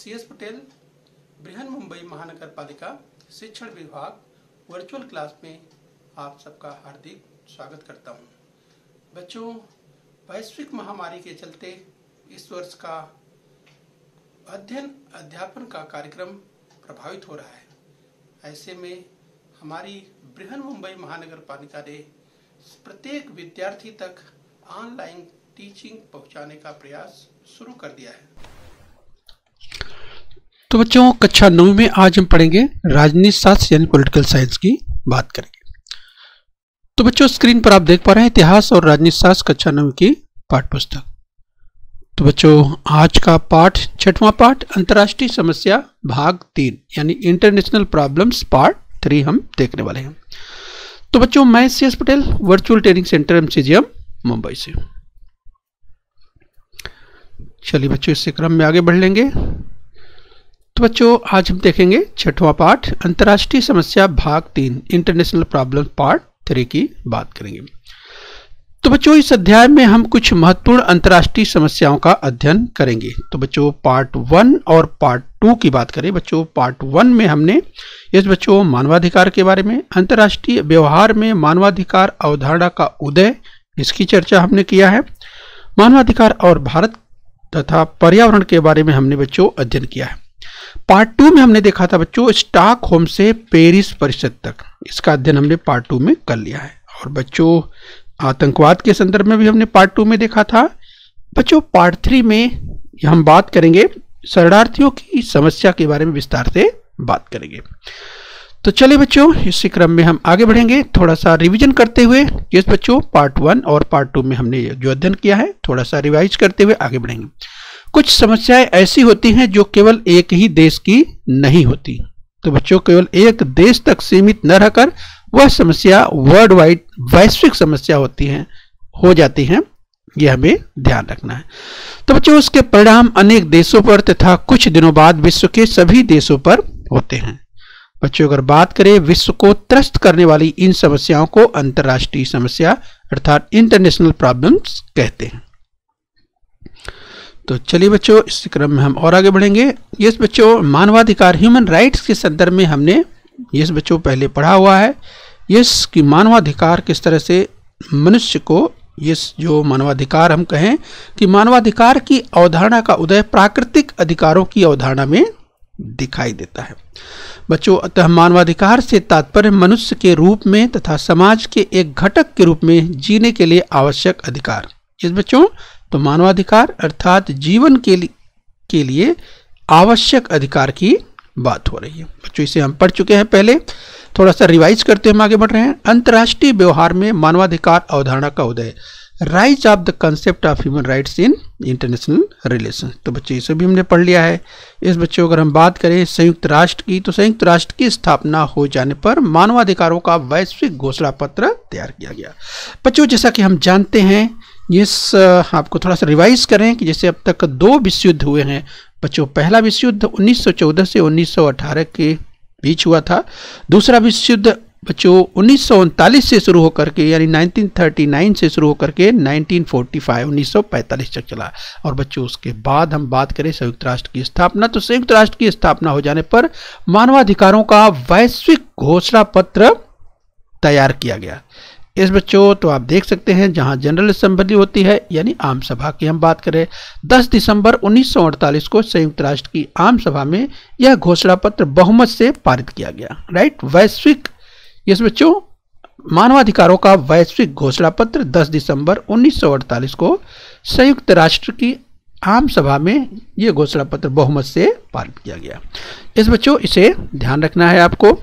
CS Patel, Brihan Mumbai महानगर पालिका शिक्षण विभाग वर्चुअल क्लास में आप सबका हार्दिक स्वागत करता हूं। बच्चों, वैश्विक महामारी के चलते इस वर्ष का अध्ययन अध्यापन का कार्यक्रम प्रभावित हो रहा है। ऐसे में हमारी बृहन मुंबई महानगर पालिका ने प्रत्येक विद्यार्थी तक ऑनलाइन टीचिंग पहुंचाने का प्रयास शुरू कर दिया है। तो बच्चों, कक्षा 9 में आज हम पढ़ेंगे राजनीति शास्त्र यानी पॉलिटिकल साइंस की बात करेंगे। तो बच्चों, स्क्रीन पर आप देख पा रहे हैं इतिहास और राजनीति शास्त्र कक्षा 9 की पाठ्य पुस्तक। तो बच्चों, आज का पाठ 6वां पाठ अंतर्राष्ट्रीय समस्या भाग 3 यानी इंटरनेशनल प्रॉब्लम्स पार्ट 3 हम देखने वाले हैं। तो बच्चों, मैं CS Patel, virtual training centre MCGM Mumbai से। चलिए बच्चों, इस क्रम में आगे बढ़ लेंगे। तो बच्चों, आज हम देखेंगे 6वां पाठ अंतर्राष्ट्रीय समस्या भाग 3 इंटरनेशनल प्रॉब्लम पार्ट 3 की बात करेंगे। तो बच्चों, इस अध्याय में हम कुछ महत्वपूर्ण अंतर्राष्ट्रीय समस्याओं का अध्ययन करेंगे। तो बच्चों, पार्ट 1 और पार्ट 2 की बात करें। बच्चों, पार्ट 1 में हमने बच्चों मानवाधिकार के बारे में, अंतर्राष्ट्रीय व्यवहार में मानवाधिकार अवधारणा का उदय, इसकी चर्चा हमने किया है। मानवाधिकार और भारत तथा पर्यावरण के बारे में हमने बच्चों अध्ययन किया है। पार्ट 2 में हमने देखा था बच्चों स्टॉकहोम से पेरिस परिषद तक, इसका अध्ययन हमने पार्ट 2 में कर लिया है। और बच्चों, आतंकवाद के संदर्भ में भी हमने पार्ट 2 में देखा था। बच्चों, पार्ट 3 में हम बात करेंगे शरणार्थियों की समस्या के बारे में, विस्तार से बात करेंगे। तो चलिए बच्चों, इसी क्रम में हम आगे बढ़ेंगे। थोड़ा सा रिवीजन करते हुए बच्चों पार्ट 1 और पार्ट 2 में हमने जो अध्ययन किया है थोड़ा सा रिवाइज करते हुए आगे बढ़ेंगे। कुछ समस्याएं ऐसी होती हैं जो केवल एक ही देश की नहीं होती। तो बच्चों, केवल एक देश तक सीमित न रहकर वह समस्या वर्ल्ड वाइड वैश्विक समस्या हो जाती हैं, यह हमें ध्यान रखना है। तो बच्चों, उसके परिणाम अनेक देशों पर तथा कुछ दिनों बाद विश्व के सभी देशों पर होते हैं। बच्चों, अगर बात करें विश्व को त्रस्त करने वाली इन समस्याओं को अंतर्राष्ट्रीय समस्या अर्थात इंटरनेशनल प्रॉब्लम्स कहते हैं। तो चलिए बच्चों, इस क्रम में हम और आगे बढ़ेंगे। बच्चों, मानवाधिकार ह्यूमन राइट्स के संदर्भ में हमने बच्चों पहले पढ़ा हुआ है कि मानवाधिकार किस तरह से मनुष्य को जो मानवाधिकार हम कहें कि मानवाधिकार की अवधारणा का उदय प्राकृतिक अधिकारों की अवधारणा में दिखाई देता है। बच्चों, अतः मानवाधिकार से तात्पर्य मनुष्य के रूप में तथा समाज के एक घटक के रूप में जीने के लिए आवश्यक अधिकार। बच्चों, तो मानवाधिकार अर्थात जीवन के लिए आवश्यक अधिकार की बात हो रही है। बच्चों, इसे हम पढ़ चुके हैं पहले, थोड़ा सा रिवाइज करते हम आगे बढ़ रहे हैं। अंतर्राष्ट्रीय व्यवहार में मानवाधिकार अवधारणा का उदय, rise of the concept of human rights in international relation. तो बच्चों, इसे भी हमने पढ़ लिया है। बच्चों, अगर हम बात करें संयुक्त राष्ट्र की, तो संयुक्त राष्ट्र की स्थापना हो जाने पर मानवाधिकारों का वैश्विक घोषणा पत्र तैयार किया गया। बच्चों, जैसा कि हम जानते हैं, आपको थोड़ा सा रिवाइज करें कि जैसे अब तक 2 विश्व युद्ध हुए हैं। बच्चों, पहला विश्व युद्ध 1914 से 1918 के बीच हुआ था। दूसरा विश्व युद्ध बच्चों 1939 से शुरू होकर के यानी 1939 से शुरू होकर के 1945 तक चला। और बच्चों, उसके बाद हम बात करें संयुक्त राष्ट्र की स्थापना, तो संयुक्त राष्ट्र की स्थापना हो जाने पर मानवाधिकारों का वैश्विक घोषणा पत्र तैयार किया गया। बच्चों, तो आप देख सकते हैं जहां जनरल असेंबली होती है यानी आम सभा की हम बात करें, 10 दिसंबर 1948 को संयुक्त राष्ट्र की आम सभा में यह घोषणा पत्र बहुमत से पारित किया गया। राइट, वैश्विक बच्चों मानवाधिकारों का वैश्विक घोषणा पत्र 10 दिसंबर 1948 को संयुक्त राष्ट्र की आम सभा में यह घोषणा पत्र बहुमत से पारित किया गया। बच्चों, इसे ध्यान रखना है आपको।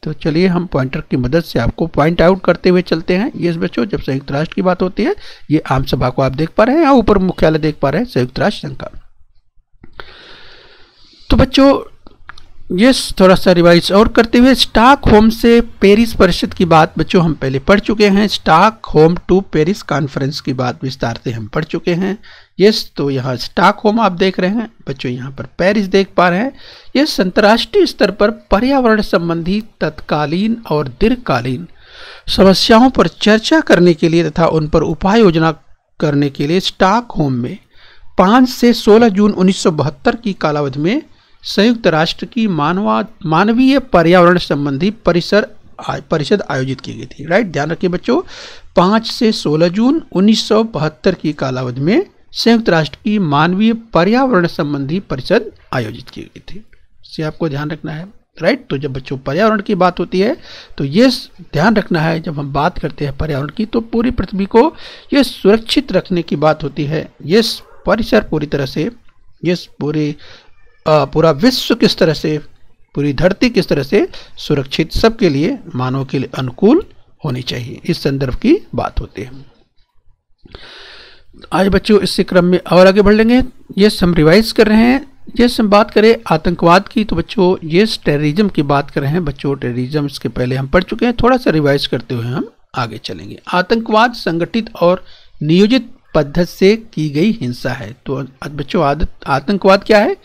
तो चलिए हम पॉइंटर की मदद से आपको पॉइंट आउट करते हुए चलते हैं। बच्चों, जब संयुक्त राष्ट्र की बात होती है, ये आम सभा को आप देख पा रहे हैं, यहाँ ऊपर मुख्यालय देख पा रहे हैं संयुक्त राष्ट्र संघ का। तो बच्चों, थोड़ा सा रिवाइज और करते हुए स्टॉकहोम से पेरिस परिषद की बात बच्चों हम पहले पढ़ चुके हैं। स्टॉकहोम टू पेरिस कॉन्फ्रेंस की बात विस्तार से हम पढ़ चुके हैं। तो यहाँ स्टॉकहोम आप देख रहे हैं बच्चों, यहाँ पर पेरिस देख पा रहे हैं। अंतर्राष्ट्रीय स्तर पर पर्यावरण संबंधी तत्कालीन और दीर्घकालीन समस्याओं पर चर्चा करने के लिए तथा उन पर उपाय योजना करने के लिए स्टॉकहोम में 5 से 16 जून 1972 की कालावधि में संयुक्त राष्ट्र की मानवीय पर्यावरण संबंधी परिषद आयोजित की गई थी। राइट, ध्यान रखिए बच्चों, 5 से 16 जून 1972 की कालावधि में संयुक्त राष्ट्र की मानवीय पर्यावरण संबंधी परिषद आयोजित की गई थी। इसे आपको ध्यान रखना है। राइट, तो जब बच्चों पर्यावरण की बात होती है तो ये ध्यान रखना है, जब हम बात करते हैं पर्यावरण की तो पूरी पृथ्वी को ये सुरक्षित रखने की बात होती है। ये परिसर पूरी तरह से, ये पूरा विश्व किस तरह से, पूरी धरती किस तरह से सुरक्षित, सबके लिए, मानव के लिए अनुकूल होनी चाहिए, इस संदर्भ की बात होती है। आज बच्चों इसी क्रम में और आगे बढ़ लेंगे। ये हम रिवाइज कर रहे हैं। ये हम बात करें आतंकवाद की तो बच्चों ये टेररिज्म की बात कर रहे हैं। बच्चों टेररिज्म इसके पहले हम पढ़ चुके हैं, थोड़ा सा रिवाइज करते हुए हम आगे चलेंगे। आतंकवाद संगठित और नियोजित पद्धति से की गई हिंसा है। तो बच्चों आतंकवाद क्या है?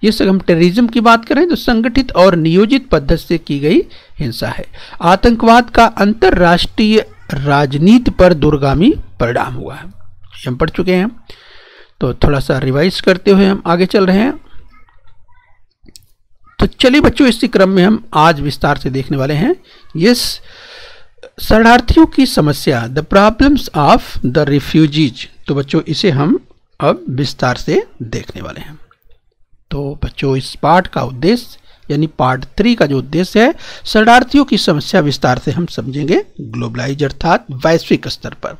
ये सब हम टेररिज्म की बात करें तो संगठित और नियोजित पद्धति से की गई हिंसा है। आतंकवाद का अंतरराष्ट्रीय राजनीति पर दूरगामी परिणाम हुआ है, हम पढ़ चुके हैं। तो थोड़ा सा रिवाइज करते हुए हम आगे चल रहे हैं। तो चलिए बच्चों इसी क्रम में हम आज विस्तार से देखने वाले हैं यस शरणार्थियों की समस्या, the problems of the refugees. तो बच्चों इसे हम अब विस्तार से देखने वाले हैं। तो बच्चों इस पाठ का उद्देश्य यानी पार्ट 3 का जो उद्देश्य है, शरणार्थियों की समस्या विस्तार से हम समझेंगे ग्लोबलाइज अर्थात वैश्विक स्तर पर।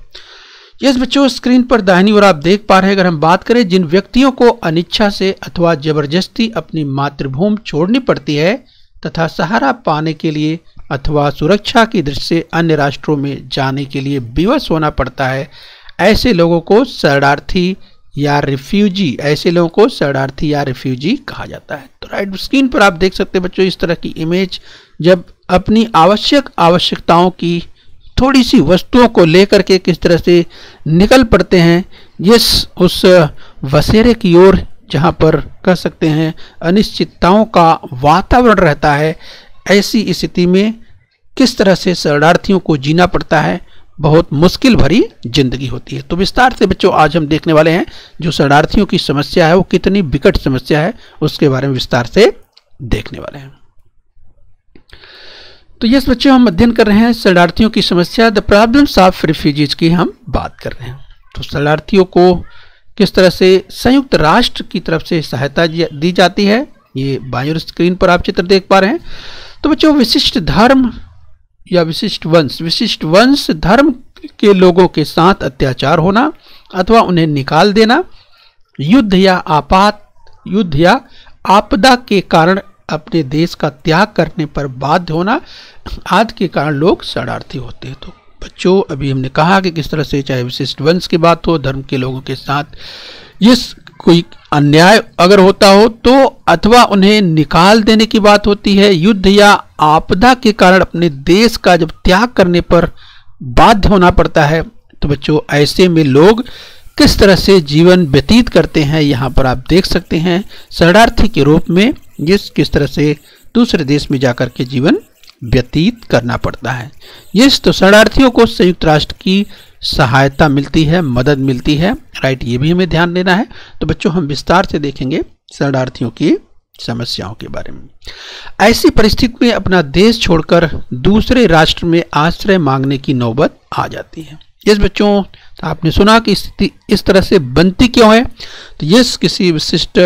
यस बच्चों, स्क्रीन पर दाहिनी ओर आप देख पा रहे हैं, अगर हम बात करें जिन व्यक्तियों को अनिच्छा से अथवा जबरदस्ती अपनी मातृभूमि छोड़नी पड़ती है तथा सहारा पाने के लिए अथवा सुरक्षा की दृष्टि से अन्य राष्ट्रों में जाने के लिए विवश होना पड़ता है, ऐसे लोगों को शरणार्थी या रिफ्यूजी, ऐसे लोगों को शरणार्थी या रिफ्यूजी कहा जाता है। तो राइट स्क्रीन पर आप देख सकते हैं बच्चों इस तरह की इमेज, जब अपनी आवश्यकताओं की थोड़ी सी वस्तुओं को लेकर के किस तरह से निकल पड़ते हैं ये उस वसेरे की ओर जहां पर कह सकते हैं अनिश्चितताओं का वातावरण रहता है। ऐसी स्थिति में किस तरह से शरणार्थियों को जीना पड़ता है, बहुत मुश्किल भरी जिंदगी होती है। तो विस्तार से बच्चों आज हम देखने वाले हैं जो शरणार्थियों की समस्या है वो कितनी विकट समस्या है, उसके बारे में विस्तार से देखने वाले हैं। तो यस बच्चों, हम अध्ययन कर रहे हैं शरणार्थियों की समस्या, द प्रॉब्लम्स ऑफ रिफ्यूजीज की हम बात कर रहे हैं। तो शरणार्थियों को किस तरह से संयुक्त राष्ट्र की तरफ से सहायता दी जाती है, ये बाईं ओर स्क्रीन पर आप चित्र देख पा रहे हैं। तो बच्चों विशिष्ट धर्म या विशिष्ट वंश धर्म के लोगों के साथ अत्याचार होना अथवा उन्हें निकाल देना, युद्ध या आपदा के कारण अपने देश का त्याग करने पर बाध्य होना आदि के कारण लोग शरणार्थी होते हैं। तो बच्चों अभी हमने कहा कि किस तरह से चाहे विशिष्ट वंश की बात हो, धर्म के लोगों के साथ ये कोई अन्याय अगर होता हो तो अथवा उन्हें निकाल देने की बात होती है, युद्ध या आपदा के कारण अपने देश का जब त्याग करने पर बाध्य होना पड़ता है, तो बच्चों ऐसे में लोग किस तरह से जीवन व्यतीत करते हैं यहाँ पर आप देख सकते हैं। शरणार्थी के रूप में ये किस तरह से दूसरे देश में जाकर के जीवन व्यतीत करना पड़ता है। ये तो शरणार्थियों को संयुक्त राष्ट्र की सहायता मिलती है, मदद मिलती है। राइट, ये भी हमें ध्यान देना है। तो बच्चों हम विस्तार से देखेंगे शरणार्थियों की समस्याओं के बारे में। ऐसी परिस्थिति में अपना देश छोड़कर दूसरे राष्ट्र में आश्रय मांगने की नौबत आ जाती है। यस बच्चों, आपने सुना कि स्थिति इस तरह से बनती क्यों है। तो यस किसी विशिष्ट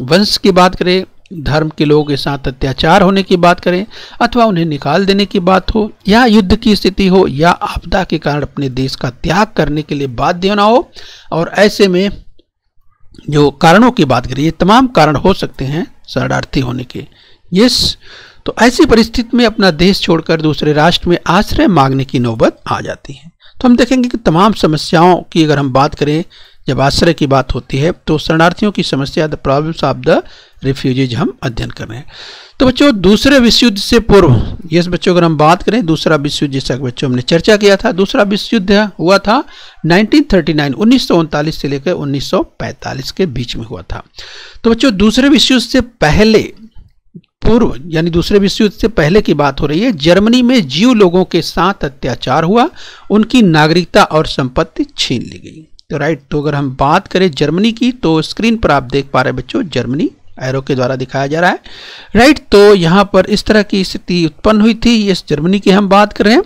वंश की बात करें, धर्म के लोगों के साथ अत्याचार होने की बात करें अथवा उन्हें निकाल देने की बात हो या युद्ध की स्थिति हो या आपदा के कारण अपने देश का त्याग करने के लिए बाध्य होना हो, और ऐसे में जो कारणों की बात करें ये तमाम कारण हो सकते हैं शरणार्थी होने के। यस, तो ऐसी परिस्थिति में अपना देश छोड़कर दूसरे राष्ट्र में आश्रय मांगने की नौबत आ जाती है। तो हम देखेंगे कि तमाम समस्याओं की अगर हम बात करें, जब आश्रय की बात होती है तो शरणार्थियों की समस्या, the problems of the refugees हम अध्ययन कर रहे हैं। तो बच्चों दूसरे विश्व युद्ध से पूर्व, यस बच्चों अगर हम बात करें दूसरा विश्व युद्ध, जैसा बच्चों हमने चर्चा किया था, दूसरा विश्व युद्ध हुआ था 1939 से लेकर 1945 के बीच में हुआ था। तो बच्चों दूसरे विश्व युद्ध से पहले, पूर्व यानी दूसरे विश्व युद्ध से पहले की बात हो रही है, जर्मनी में जीव लोगों के साथ अत्याचार हुआ, उनकी नागरिकता और संपत्ति छीन ली गई। तो राइट, तो अगर हम बात करें जर्मनी की तो स्क्रीन पर आप देख पा रहे हैं बच्चों जर्मनी एरो के द्वारा दिखाया जा रहा है, राइट। तो यहाँ पर इस तरह की स्थिति उत्पन्न हुई थी। इस जर्मनी की हम बात कर रहे हैं।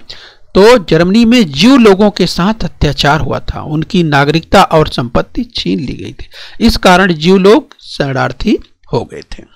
तो जर्मनी में जीव लोगों के साथ अत्याचार हुआ था, उनकी नागरिकता और संपत्ति छीन ली गई थी। इस कारण जीव लोग शरणार्थी हो गए थे।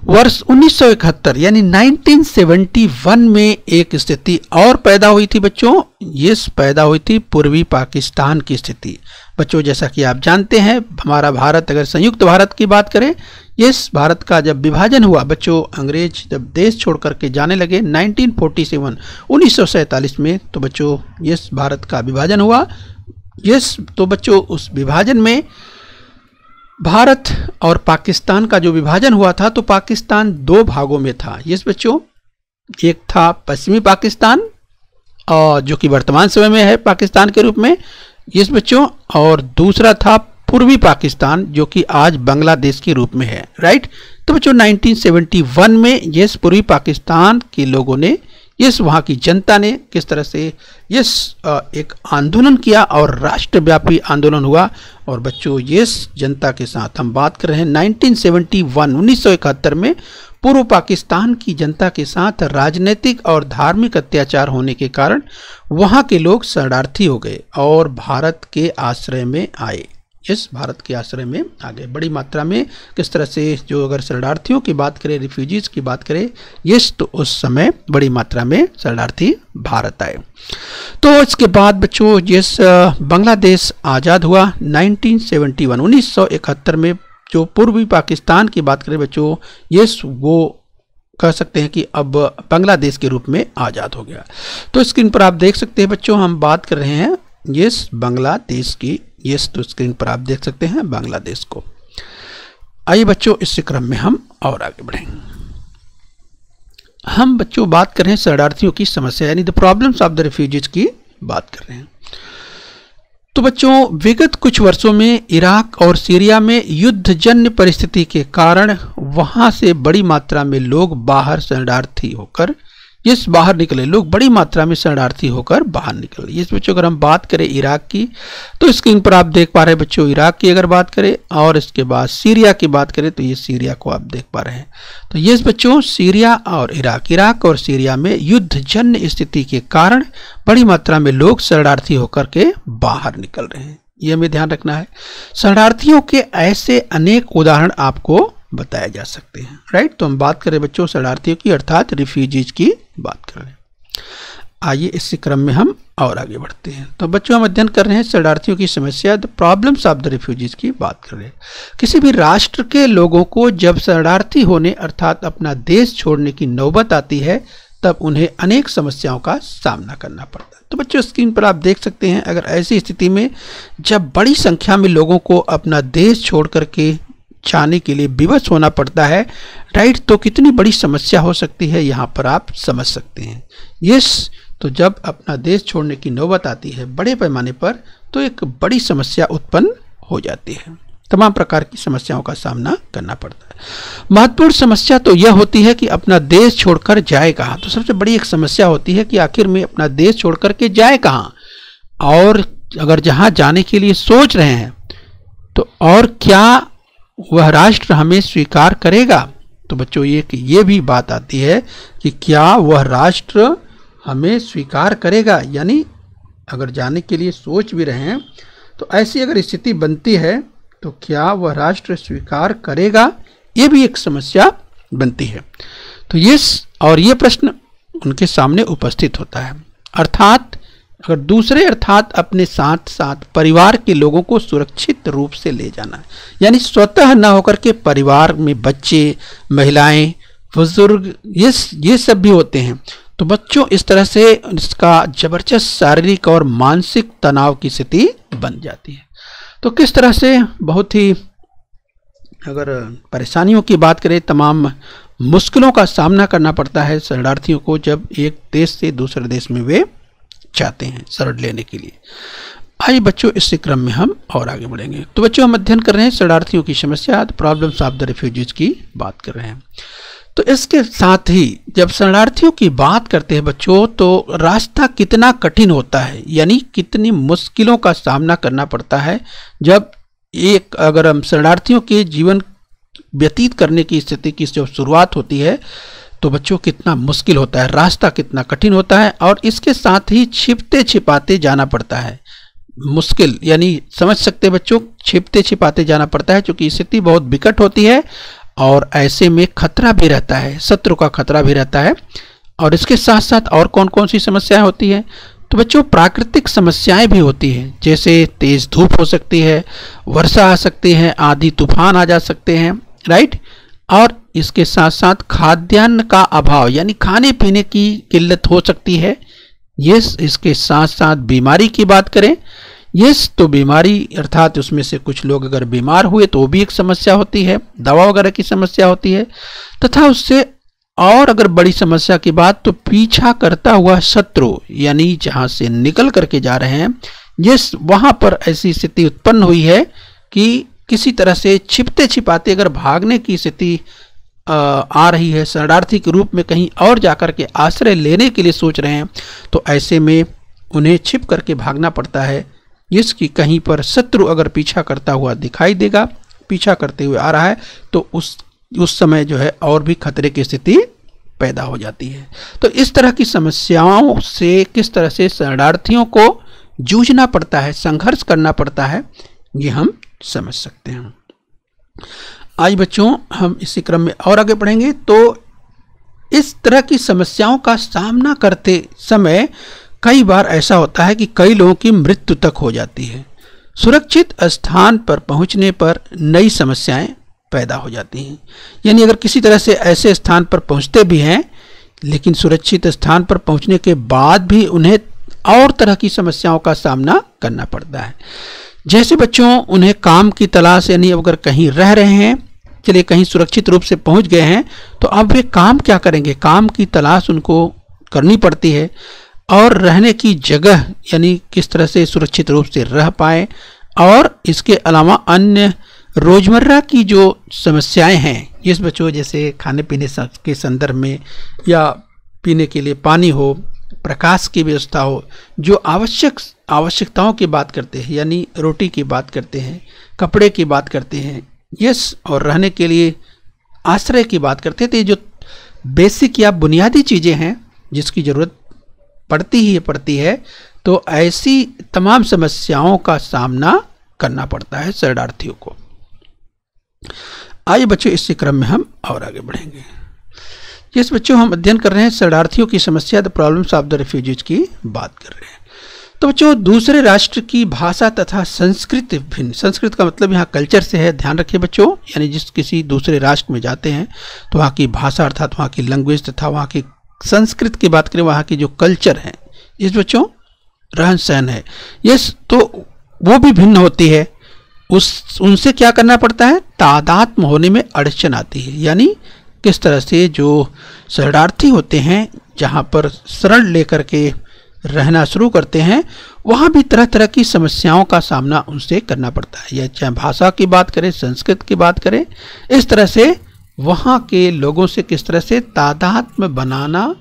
वर्ष 1971 यानी 1971 में एक स्थिति और पैदा हुई थी बच्चों। ये पैदा हुई थी पूर्वी पाकिस्तान की स्थिति। बच्चों जैसा कि आप जानते हैं, हमारा भारत, अगर संयुक्त भारत की बात करें, इस भारत का जब विभाजन हुआ बच्चों, अंग्रेज जब देश छोड़ करके जाने लगे 1947 1947 में, तो बच्चों इस भारत का विभाजन हुआ। तो बच्चों उस विभाजन में भारत और पाकिस्तान का जो विभाजन हुआ था, तो पाकिस्तान दो भागों में था। यस बच्चों, एक था पश्चिमी पाकिस्तान और जो कि वर्तमान समय में है पाकिस्तान के रूप में, यस बच्चों, और दूसरा था पूर्वी पाकिस्तान जो कि आज बांग्लादेश के रूप में है, राइट। तो बच्चों 1971 में यस पूर्वी पाकिस्तान के लोगों ने, यस वहाँ की जनता ने किस तरह से यस एक आंदोलन किया और राष्ट्रव्यापी आंदोलन हुआ। और बच्चों यस जनता के साथ हम बात कर रहे हैं 1971 में पूर्व पाकिस्तान की जनता के साथ राजनीतिक और धार्मिक अत्याचार होने के कारण वहाँ के लोग शरणार्थी हो गए और भारत के आश्रय में आए। इस भारत के आश्रय में आ गए बड़ी मात्रा में। किस तरह से, जो अगर शरणार्थियों की बात करें, रिफ्यूजीज की बात करें, यस, तो उस समय बड़ी मात्रा में शरणार्थी भारत आए। तो इसके बाद बच्चों यस बांग्लादेश आज़ाद हुआ 1971 में। जो पूर्वी पाकिस्तान की बात करें बच्चों, यस वो कह सकते हैं कि अब बांग्लादेश के रूप में आज़ाद हो गया। तो स्क्रीन पर आप देख सकते हैं बच्चों, हम बात कर रहे हैं यस बांग्लादेश की। यस, तो स्क्रीन पर आप देख सकते हैं बांग्लादेश को। आइए बच्चों इस क्रम में हम और आगे बढ़ेंगे। हम बच्चों बात कर रहे हैं शरणार्थियों की समस्या यानी the problems of the refugees की बात कर रहे हैं। तो बच्चों विगत कुछ वर्षों में इराक और सीरिया में युद्धजन्य परिस्थिति के कारण वहां से बड़ी मात्रा में लोग बाहर शरणार्थी होकर बाहर निकले। लोग बड़ी मात्रा में शरणार्थी होकर बाहर निकले। इस बच्चों अगर हम बात करें इराक की, तो स्क्रीन पर आप देख पा रहे हैं बच्चों इराक की अगर बात करें, और इसके बाद सीरिया की बात करें तो ये सीरिया को आप देख पा रहे हैं। तो ये बच्चों सीरिया और इराक और सीरिया में युद्धजन्य स्थिति के कारण बड़ी मात्रा में लोग शरणार्थी होकर के बाहर निकल रहे हैं। ये हमें ध्यान रखना है। शरणार्थियों के ऐसे अनेक उदाहरण आपको बताए जा सकते हैं, राइट। तो हम बात करें बच्चों शरणार्थियों की अर्थात रिफ्यूजीज की बात कर रहे हैं। आइए इसी क्रम में हम और आगे बढ़ते हैं। तो बच्चों हम अध्ययन कर रहे हैं शरणार्थियों की समस्या, the problems of the refugees की बात कर रहे हैं। किसी भी राष्ट्र के लोगों को जब शरणार्थी होने अर्थात अपना देश छोड़ने की नौबत आती है, तब उन्हें अनेक समस्याओं का सामना करना पड़ता है। तो बच्चों स्क्रीन पर आप देख सकते हैं, अगर ऐसी स्थिति में जब बड़ी संख्या में लोगों को अपना देश छोड़ करके जाने के लिए विवश होना पड़ता है, राइट, तो कितनी बड़ी समस्या हो सकती है यहाँ पर आप समझ सकते हैं। यस, तो जब अपना देश छोड़ने की नौबत आती है बड़े पैमाने पर, तो एक बड़ी समस्या उत्पन्न हो जाती है। तमाम प्रकार की समस्याओं का सामना करना पड़ता है। महत्वपूर्ण समस्या तो यह होती है कि अपना देश छोड़कर जाए कहाँ। तो सबसे बड़ी एक समस्या होती है कि आखिर में अपना देश छोड़कर के जाए कहाँ, और अगर जहाँ जाने के लिए सोच रहे हैं तो और क्या वह राष्ट्र हमें स्वीकार करेगा। तो बच्चों ये भी बात आती है कि क्या वह राष्ट्र हमें स्वीकार करेगा, यानी अगर जाने के लिए सोच भी रहे हैं तो ऐसी अगर स्थिति बनती है तो क्या वह राष्ट्र स्वीकार करेगा, ये भी एक समस्या बनती है। तो ये प्रश्न उनके सामने उपस्थित होता है। अर्थात अगर दूसरे अर्थात अपने साथ साथ परिवार के लोगों को सुरक्षित रूप से ले जाना है, यानी स्वतः न होकर के परिवार में बच्चे, महिलाएं, बुजुर्ग ये सब भी होते हैं। तो बच्चों इस तरह से इसका जबरदस्त शारीरिक और मानसिक तनाव की स्थिति बन जाती है। तो किस तरह से बहुत ही अगर परेशानियों की बात करें, तमाम मुश्किलों का सामना करना पड़ता है शरणार्थियों को जब एक देश से दूसरे देश में वे चाहते हैं शरण लेने के लिए। आइए बच्चों इस क्रम में हम और आगे बढ़ेंगे। तो बच्चों हम अध्ययन कर रहे हैं शरणार्थियों की समस्या, प्रॉब्लम्स ऑफ द रिफ्यूजीज की बात कर रहे हैं। तो इसके साथ ही जब शरणार्थियों की बात करते हैं बच्चों, तो रास्ता कितना कठिन होता है, यानी कितनी मुश्किलों का सामना करना पड़ता है जब एक अगर हम शरणार्थियों के जीवन व्यतीत करने की स्थिति की जब शुरुआत होती है तो बच्चों कितना मुश्किल होता है, रास्ता कितना कठिन होता है, और इसके साथ ही छिपते छिपाते जाना पड़ता है। मुश्किल यानी समझ सकते हैं बच्चों, छिपते छिपाते जाना पड़ता है क्योंकि स्थिति बहुत विकट होती है और ऐसे में खतरा भी रहता है, शत्रु का खतरा भी रहता है। और इसके साथ साथ और कौन कौन सी समस्याएं होती हैं? तो बच्चों प्राकृतिक समस्याएं भी होती हैं, जैसे तेज धूप हो सकती है, वर्षा आ सकती है, आंधी तूफान आ जा सकते हैं, राइट। और इसके साथ साथ खाद्यान्न का अभाव यानी खाने पीने की किल्लत हो सकती है। यस, इसके साथ साथ बीमारी की बात करें, यस, तो बीमारी अर्थात उसमें से कुछ लोग अगर बीमार हुए तो वो भी एक समस्या होती है, दवा वगैरह की समस्या होती है। तथा उससे और अगर बड़ी समस्या की बात तो पीछा करता हुआ शत्रु यानी जहां से निकल करके जा रहे हैं, यस, वहां पर ऐसी स्थिति उत्पन्न हुई है कि किसी तरह से छिपते छिपाते अगर भागने की स्थिति आ रही है, शरणार्थी के रूप में कहीं और जाकर के आश्रय लेने के लिए सोच रहे हैं, तो ऐसे में उन्हें छिप करके भागना पड़ता है। जिसकी कहीं पर शत्रु अगर पीछा करता हुआ दिखाई देगा, पीछा करते हुए आ रहा है, तो उस समय जो है और भी खतरे की स्थिति पैदा हो जाती है। तो इस तरह की समस्याओं से किस तरह से शरणार्थियों को जूझना पड़ता है, संघर्ष करना पड़ता है, ये हम समझ सकते हैं। आज बच्चों हम इसी क्रम में और आगे बढ़ेंगे। तो इस तरह की समस्याओं का सामना करते समय कई बार ऐसा होता है कि कई लोगों की मृत्यु तक हो जाती है। सुरक्षित स्थान पर पहुंचने पर नई समस्याएं पैदा हो जाती हैं। यानी अगर किसी तरह से ऐसे स्थान पर पहुंचते भी हैं, लेकिन सुरक्षित स्थान पर पहुंचने के बाद भी उन्हें और तरह की समस्याओं का सामना करना पड़ता है। जैसे बच्चों उन्हें काम की तलाश, यानी अगर कहीं रह रहे हैं, चलिए कहीं सुरक्षित रूप से पहुंच गए हैं, तो अब वे काम क्या करेंगे? काम की तलाश उनको करनी पड़ती है, और रहने की जगह यानी किस तरह से सुरक्षित रूप से रह पाए, और इसके अलावा अन्य रोजमर्रा की जो समस्याएं हैं, जिस बच्चों जैसे खाने पीने के संदर्भ में, या पीने के लिए पानी हो, प्रकाश की व्यवस्था हो, जो आवश्यकताओं की बात करते हैं, यानी रोटी की बात करते हैं, कपड़े की बात करते हैं, यस, और रहने के लिए आश्रय की बात करते हैं। तो ये जो बेसिक या बुनियादी चीज़ें हैं जिसकी ज़रूरत पड़ती है, तो ऐसी तमाम समस्याओं का सामना करना पड़ता है शरणार्थियों को। आइए बच्चों इसी क्रम में हम और आगे बढ़ेंगे। जिस बच्चों हम अध्ययन कर रहे हैं शरणार्थियों की समस्या, the problems of the refugees की बात कर रहे हैं। तो बच्चों दूसरे राष्ट्र की भाषा तथा संस्कृति भिन्न, संस्कृत का मतलब यहाँ कल्चर से है, ध्यान रखिए बच्चों, यानी जिस किसी दूसरे राष्ट्र में जाते हैं तो वहाँ की भाषा अर्थात वहाँ की लैंग्वेज तथा वहाँ की संस्कृत की बात करें, वहाँ की जो कल्चर है, इस बच्चों रहन सहन है, यस, तो वो भी भिन्न होती है। उनसे क्या करना पड़ता है? तादात्म्य होने में अड़चन आती है। यानी किस तरह से जो शरणार्थी होते हैं जहाँ पर शरण लेकर के रहना शुरू करते हैं, वहाँ भी तरह तरह की समस्याओं का सामना उनसे करना पड़ता है। या चाहे भाषा की बात करें, संस्कृत की बात करें, इस तरह से वहाँ के लोगों से किस तरह से तादात्म्य बनाने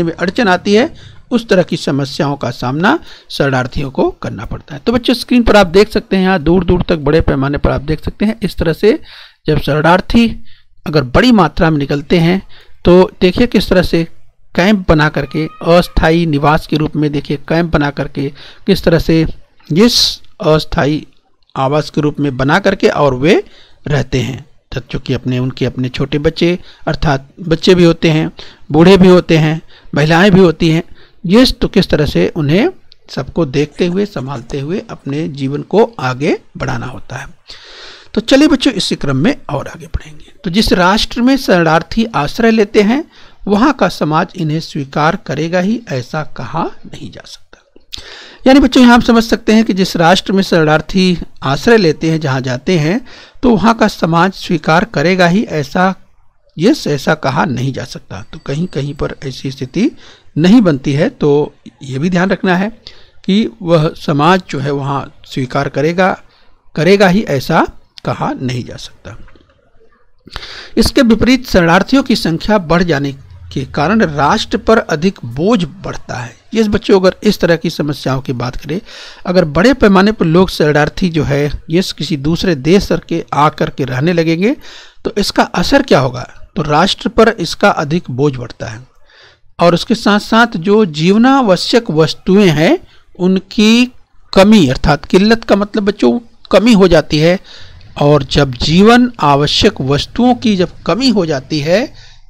में अड़चन आती है, उस तरह की समस्याओं का सामना शरणार्थियों को करना पड़ता है। तो बच्चों स्क्रीन पर आप देख सकते हैं, यहाँ दूर दूर तक बड़े पैमाने पर आप देख सकते हैं, इस तरह से जब शरणार्थी अगर बड़ी मात्रा में निकलते हैं तो देखिए किस तरह से कैंप बना करके, अस्थायी निवास के रूप में देखिए कैंप बना करके, किस तरह से इस अस्थायी आवास के रूप में बना करके और वे रहते हैं। चूँकि उनके अपने छोटे बच्चे अर्थात बच्चे भी होते हैं, बूढ़े भी होते हैं, महिलाएं भी होती हैं, ये तो किस तरह से उन्हें सबको देखते हुए, संभालते हुए अपने जीवन को आगे बढ़ाना होता है। तो चलिए बच्चों इसी क्रम में और आगे बढ़ेंगे। तो जिस राष्ट्र में शरणार्थी आश्रय लेते हैं वहाँ का समाज इन्हें स्वीकार करेगा ही, ऐसा कहा नहीं जा सकता। यानी बच्चों यहाँ हम समझ सकते हैं कि जिस राष्ट्र में शरणार्थी आश्रय लेते हैं, जहाँ जाते हैं, तो वहाँ का समाज स्वीकार करेगा ही, ऐसा कहा नहीं जा सकता। तो कहीं कहीं पर ऐसी स्थिति नहीं बनती है, तो ये भी ध्यान रखना है कि वह समाज जो है वहाँ स्वीकार करेगा ही, ऐसा कहा नहीं जा सकता। इसके विपरीत शरणार्थियों की संख्या बढ़ जाने के कारण राष्ट्र पर अधिक बोझ बढ़ता है। ये बच्चों अगर इस तरह की समस्याओं की बात करें, अगर बड़े पैमाने पर लोग शरणार्थी जो है ये किसी दूसरे देश के आकर के रहने लगेंगे तो इसका असर क्या होगा, तो राष्ट्र पर इसका अधिक बोझ बढ़ता है और उसके साथ साथ जो जीवनावश्यक वस्तुएं हैं उनकी कमी, अर्थात किल्लत का मतलब बच्चों कमी हो जाती है। और जब जीवन आवश्यक वस्तुओं की जब कमी हो जाती है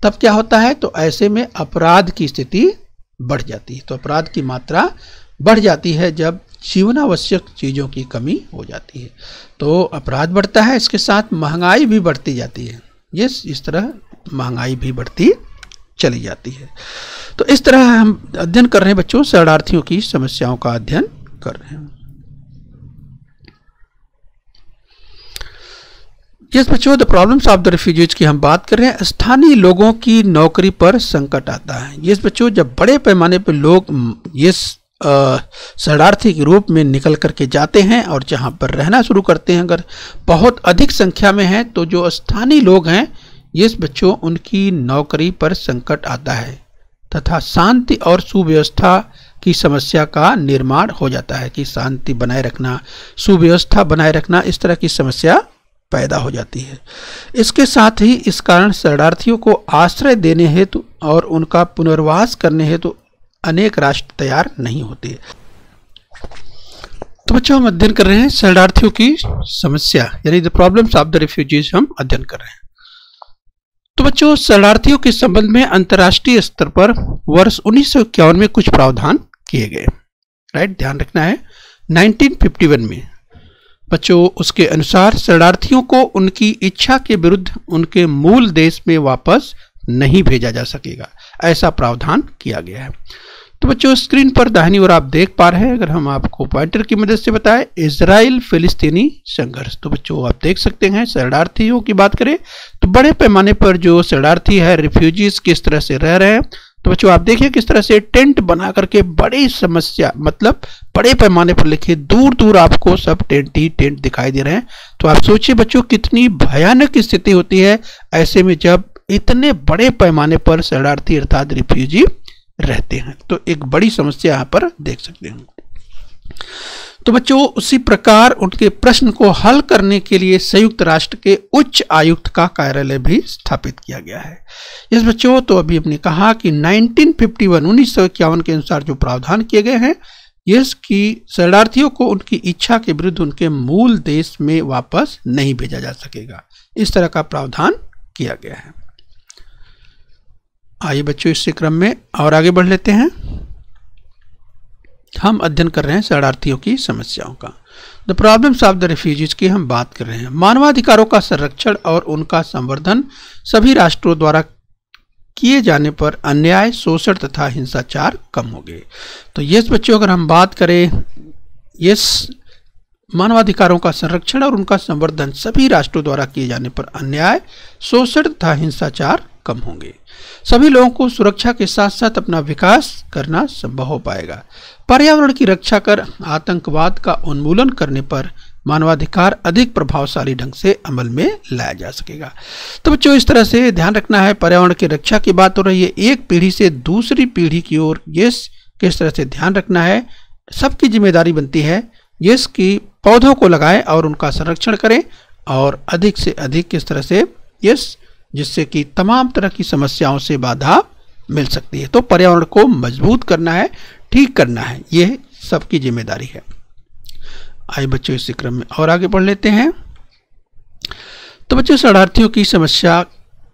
तब क्या होता है, तो ऐसे में अपराध की स्थिति बढ़ जाती है। तो अपराध की मात्रा बढ़ जाती है जब जीवनावश्यक चीज़ों की कमी हो जाती है, तो अपराध बढ़ता है। इसके साथ महंगाई भी बढ़ती जाती है। ये इस तरह महंगाई भी बढ़ती चली जाती है। तो इस तरह हम अध्ययन कर रहे हैं बच्चों, शरणार्थियों की समस्याओं का अध्ययन कर रहे हैं। यस बच्चों, the problems of the refugees की हम बात कर रहे हैं। स्थानीय लोगों की नौकरी पर संकट आता है। यस बच्चों, जब बड़े पैमाने पर लोग शरणार्थी के रूप में निकल करके जाते हैं और जहां पर रहना शुरू करते हैं, अगर बहुत अधिक संख्या में है तो जो स्थानीय लोग हैं यस बच्चों उनकी नौकरी पर संकट आता है तथा शांति और सुव्यवस्था की समस्या का निर्माण हो जाता है कि शांति बनाए रखना, सुव्यवस्था बनाए रखना, इस तरह की समस्या पैदा हो जाती है। इसके साथ ही इस कारण शरणार्थियों को आश्रय देने हेतु और उनका पुनर्वास करने हेतु अनेक राष्ट्र तैयार नहीं होते। तो बच्चों हम अध्ययन कर रहे हैं शरणार्थियों की समस्या, यानी the problems of the refugees हम अध्ययन कर रहे हैं। तो बच्चों शरणार्थियों के संबंध में अंतर्राष्ट्रीय स्तर पर वर्ष 1951 में कुछ प्रावधान किए गए। राइट, ध्यान रखना है 1951 में बच्चों उसके अनुसार शरणार्थियों को उनकी इच्छा के विरुद्ध उनके मूल देश में वापस नहीं भेजा जा सकेगा, ऐसा प्रावधान किया गया है। तो बच्चों स्क्रीन पर दाहिनी ओर आप देख पा रहे हैं, अगर हम आपको पॉइंटर की मदद से बताएं, इजराइल फिलिस्तीनी संघर्ष। तो बच्चों आप देख सकते हैं शरणार्थियों की बात करें तो बड़े पैमाने पर जो शरणार्थी है, रिफ्यूजीज किस तरह से रह रहे हैं। तो बच्चों आप देखिए किस तरह से टेंट बना करके बड़ी समस्या, मतलब बड़े पैमाने पर लिखे दूर दूर आपको सब टेंट ही टेंट दिखाई दे रहे हैं। तो आप सोचिए बच्चों कितनी भयानक स्थिति होती है ऐसे में जब इतने बड़े पैमाने पर शरणार्थी अर्थात रिफ्यूजी रहते हैं। तो एक बड़ी समस्या यहाँ पर देख सकते हैं। तो बच्चों उसी प्रकार उनके प्रश्न को हल करने के लिए संयुक्त राष्ट्र के उच्च आयुक्त का कार्यालय भी स्थापित किया गया है। इस बच्चों तो अभी हमने कहा कि 1951 के अनुसार जो प्रावधान किए गए हैं इसकी शरणार्थियों को उनकी इच्छा के विरुद्ध उनके मूल देश में वापस नहीं भेजा जा सकेगा, इस तरह का प्रावधान किया गया है। आइए बच्चों इसी क्रम में और आगे बढ़ लेते हैं। हम अध्ययन कर रहे हैं शरणार्थियों की समस्याओं का। The problems of the refugees की हम बात कर रहे हैं। मानवाधिकारों का संरक्षण और उनका संवर्धन सभी राष्ट्रों द्वारा किए जाने पर अन्याय, शोषण तथा हिंसाचार कम हो गए। तो यस बच्चों अगर हम बात करें यस मानवाधिकारों का संरक्षण और उनका संवर्धन सभी राष्ट्रों द्वारा किए जाने पर अन्याय, शोषण तथा हिंसाचार कम होंगे। सभी लोगों को सुरक्षा के साथ साथ अपना विकास करना संभव हो पाएगा। पर्यावरण की रक्षा कर आतंकवाद का उन्मूलन करने पर मानवाधिकार अधिक प्रभावशाली ढंग से अमल में लाया जा सकेगा। तो बच्चों इस तरह से ध्यान रखना है, पर्यावरण की रक्षा की बात हो रही है, एक पीढ़ी से दूसरी पीढ़ी की ओर यस किस तरह से ध्यान रखना है, सबकी जिम्मेदारी बनती है यस की पौधों को लगाएं और उनका संरक्षण करें और अधिक से अधिक किस तरह से यस जिससे कि तमाम तरह की समस्याओं से बाधा मिल सकती है। तो पर्यावरण को मजबूत करना है, ठीक करना है, ये सबकी जिम्मेदारी है। आइए बच्चों इसी क्रम में और आगे बढ़ लेते हैं। तो बच्चों शरणार्थियों की समस्या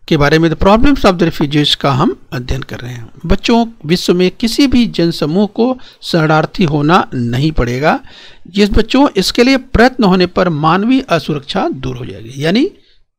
के बारे में the problems of the refugees का हम अध्ययन कर रहे हैं। बच्चों विश्व में किसी भी जनसमूह को शरणार्थी होना नहीं पड़ेगा। जिस बच्चों इसके लिए प्रयत्न होने पर मानवीय असुरक्षा दूर हो जाएगी, यानी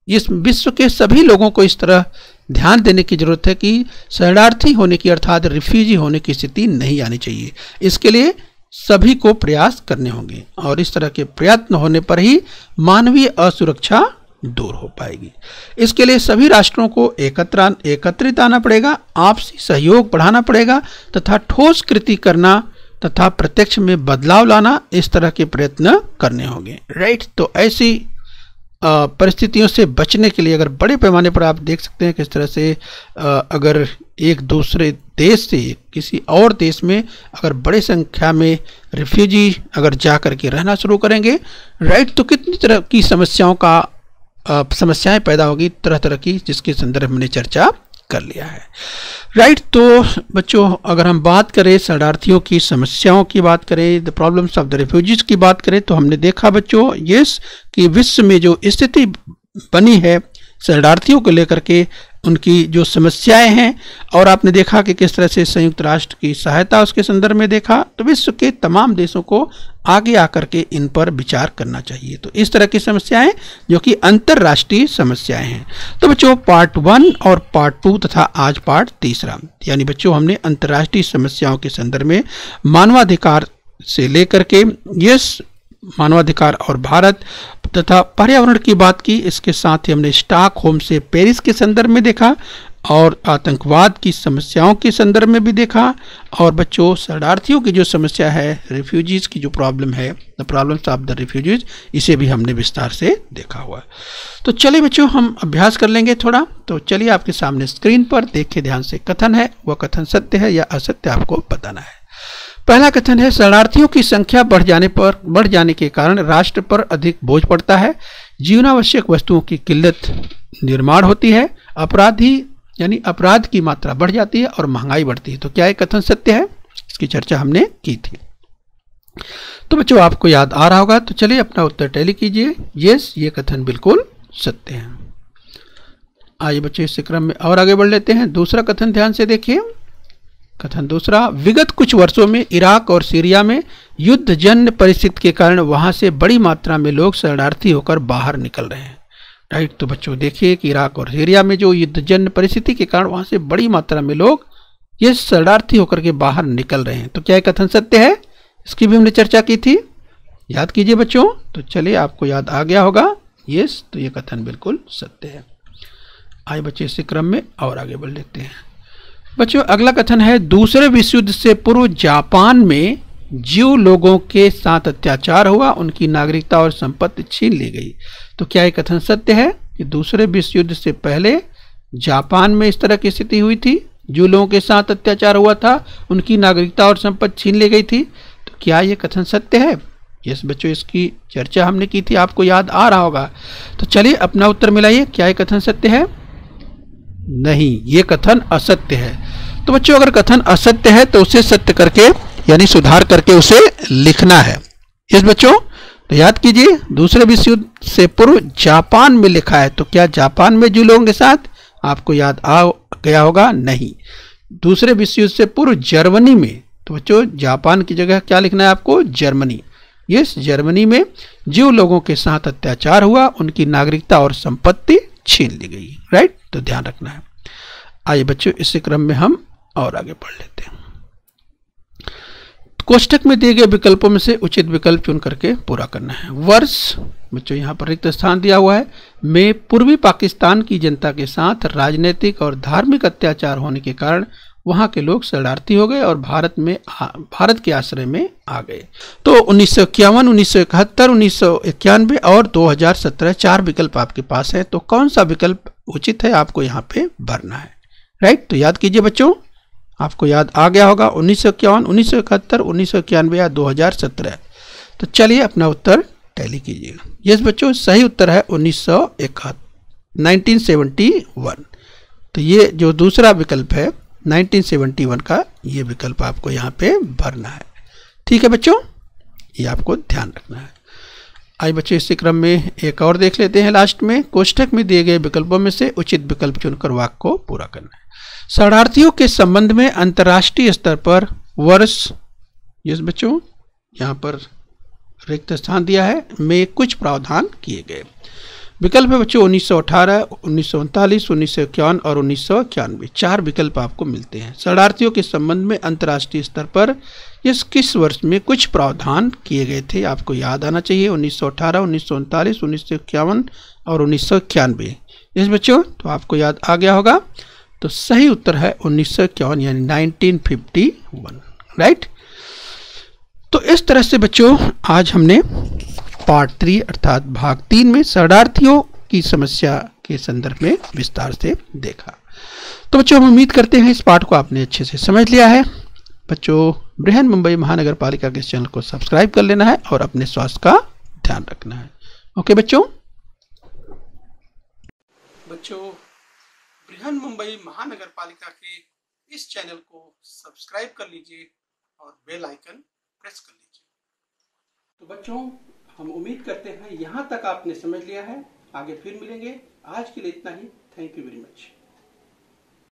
इस विश्व के सभी लोगों को इस तरह ध्यान देने की जरूरत है कि शरणार्थी होने की अर्थात रिफ्यूजी होने की स्थिति नहीं आनी चाहिए। इसके लिए सभी को प्रयास करने होंगे और इस तरह के प्रयत्न होने पर ही मानवीय असुरक्षा दूर हो पाएगी। इसके लिए सभी राष्ट्रों को एकत्रित आना पड़ेगा, आपसी सहयोग बढ़ाना पड़ेगा तथा ठोस कृति करना तथा प्रत्यक्ष में बदलाव लाना, इस तरह के प्रयत्न करने होंगे। राइट, तो ऐसी परिस्थितियों से बचने के लिए अगर बड़े पैमाने पर आप देख सकते हैं किस तरह से अगर एक दूसरे देश से किसी और देश में अगर बड़े संख्या में रिफ्यूजी अगर जा कर के रहना शुरू करेंगे, राइट, तो कितनी तरह की समस्याएं पैदा होगी, तरह तरह की, जिसके संदर्भ में हमने चर्चा कर लिया है, राइट। तो बच्चों अगर हम बात करें शरणार्थियों की समस्याओं की बात करें, the problems of the refugees की बात करें, तो हमने देखा बच्चों यस कि विश्व में जो स्थिति बनी है शरणार्थियों को लेकर के, उनकी जो समस्याएं हैं, और आपने देखा कि किस तरह से संयुक्त राष्ट्र की सहायता उसके संदर्भ में देखा, तो विश्व के तमाम देशों को आगे आकर के इन पर विचार करना चाहिए। तो इस तरह की समस्याएं जो कि अंतर्राष्ट्रीय समस्याएं हैं। तो बच्चों पार्ट 1 और पार्ट 2 तथा आज पार्ट 3, यानी बच्चों हमने अंतर्राष्ट्रीय समस्याओं के संदर्भ में मानवाधिकार से लेकर के यस मानवाधिकार और भारत तथा पर्यावरण की बात की। इसके साथ ही हमने स्टॉकहोम से पेरिस के संदर्भ में देखा, और आतंकवाद की समस्याओं के संदर्भ में भी देखा, और बच्चों शरणार्थियों की जो समस्या है, रिफ्यूजीज की जो प्रॉब्लम है, the problems of the refugees, इसे भी हमने विस्तार से देखा हुआ। तो चलिए बच्चों हम अभ्यास कर लेंगे थोड़ा। तो चलिए आपके सामने स्क्रीन पर देखिए ध्यान से, कथन है वह कथन सत्य है या असत्य आपको बताना है। पहला कथन है शरणार्थियों की संख्या बढ़ जाने के कारण राष्ट्र पर अधिक बोझ पड़ता है, जीवनावश्यक वस्तुओं की किल्लत निर्माण होती है, अपराध की मात्रा बढ़ जाती है और महंगाई बढ़ती है। तो क्या ये कथन सत्य है? इसकी चर्चा हमने की थी। तो बच्चों आपको याद आ रहा होगा, तो चलिए अपना उत्तर टैली कीजिए। यस, ये कथन बिल्कुल सत्य है। आइए बच्चों इस क्रम में और आगे बढ़ लेते हैं। दूसरा कथन ध्यान से देखिए। कथन दूसरा, विगत कुछ वर्षों में इराक और सीरिया में युद्धजन्य परिस्थिति के कारण वहां से बड़ी मात्रा में लोग शरणार्थी होकर बाहर निकल रहे हैं, राइट। तो बच्चों देखिए कि इराक और सीरिया में जो युद्धजन्य परिस्थिति के कारण वहां से बड़ी मात्रा में लोग ये शरणार्थी होकर के बाहर निकल रहे हैं। तो क्या कथन सत्य है? इसकी भी हमने चर्चा की थी, याद कीजिए बच्चों। तो चलिए आपको याद आ गया होगा, यस, तो ये कथन बिल्कुल सत्य है। आइए बच्चे इसी क्रम में और आगे बढ़ लेते हैं। बच्चों अगला कथन है, दूसरे विश्व युद्ध से पूर्व जापान में जीव लोगों के साथ अत्याचार हुआ, उनकी नागरिकता और संपत्ति छीन ली गई। तो क्या ये कथन सत्य है कि दूसरे विश्व युद्ध से पहले जापान में इस तरह की स्थिति हुई थी, जीव लोगों के साथ अत्याचार हुआ था, उनकी नागरिकता और संपत्ति छीन ली गई थी? तो क्या ये कथन सत्य है? यस बच्चों, इसकी चर्चा हमने की थी, आपको याद आ रहा होगा। तो चलिए अपना उत्तर मिलाइए, क्या ये कथन सत्य है? नहीं, ये कथन असत्य है। तो बच्चों अगर कथन असत्य है तो उसे सत्य करके यानी सुधार करके उसे लिखना है। यस बच्चों, तो याद कीजिए दूसरे विश्व युद्ध से पूर्व जापान में लिखा है, तो क्या जापान में जीव लोगों के साथ? आपको याद आ गया होगा, नहीं। दूसरे विश्व युद्ध से पूर्व जर्मनी में, तो बच्चों जापान की जगह क्या लिखना है आपको? जर्मनी। यस, जर्मनी में जीव लोगों के साथ अत्याचार हुआ, उनकी नागरिकता और संपत्ति छीन ली गई, राइट। तो ध्यान रखना है। आइए बच्चों इसी क्रम में हम और आगे बढ़ लेते हैं। कोष्ठक में दिए गए विकल्पों में से उचित विकल्प चुन करके पूरा करना है। वर्ष बच्चों यहाँ पर रिक्त स्थान दिया हुआ है, में पूर्वी पाकिस्तान की जनता के साथ राजनीतिक और धार्मिक अत्याचार होने के कारण वहां के लोग शरणार्थी हो गए और भारत के आश्रय में आ गए। तो 1951, 1971, 1991 और 2017 4 विकल्प आपके पास है। तो कौन सा विकल्प उचित है आपको यहाँ पे भरना है, राइट। तो याद कीजिए बच्चों, आपको याद आ गया होगा 1951, 1971, 1991 या 2017। तो चलिए अपना उत्तर टैली कीजिएगा। यस बच्चों, सही उत्तर है 1971। तो ये जो दूसरा विकल्प है 1971 का, ये विकल्प आपको यहाँ पे भरना है, ठीक है बच्चों, ये आपको ध्यान रखना है। आइए बच्चों इसी क्रम में एक और देख लेते हैं। लास्ट में कोष्ठक में दिए गए विकल्पों में से उचित विकल्प चुनकर वाक्य को पूरा करना है। शरणार्थियों के संबंध में अंतर्राष्ट्रीय स्तर पर वर्ष, यस बच्चों यहाँ पर रिक्त स्थान दिया है, में कुछ प्रावधान किए गए। विकल्प है बच्चों 1918, 1939, 1951 और 1991। 4 विकल्प आपको मिलते हैं। शरणार्थियों के संबंध में अंतर्राष्ट्रीय स्तर पर इस किस वर्ष में कुछ प्रावधान किए गए थे? आपको याद आना चाहिए 1918, 1939, 1951 और 1991। इस बच्चों तो आपको याद आ गया होगा। तो सही उत्तर है 1951 यानी 1951, राइट। तो इस तरह से बच्चों आज हमने पार्ट 3 अर्थात भाग 3 में शरणार्थियों की समस्या के संदर्भ में विस्तार से देखा। तो बच्चों हम उम्मीद करते हैं इस पाठ को आपने अच्छे से समझ लिया है। बच्चों बृहन मुंबई महानगर पालिका के इस चैनल को सब्सक्राइब कर लेना है और अपने स्वास्थ्य का ध्यान रखना है। ओके बच्चों। बच्चों बृहन मुंबई महानगर पालिका के इस चैनल को सब्सक्राइब कर लीजिए और बेल आइकन प्रेस कर लीजिए। तो बच्चों हम उम्मीद करते हैं यहाँ तक आपने समझ लिया है। आगे फिर मिलेंगे। आज के लिए इतना ही। Thank you very much.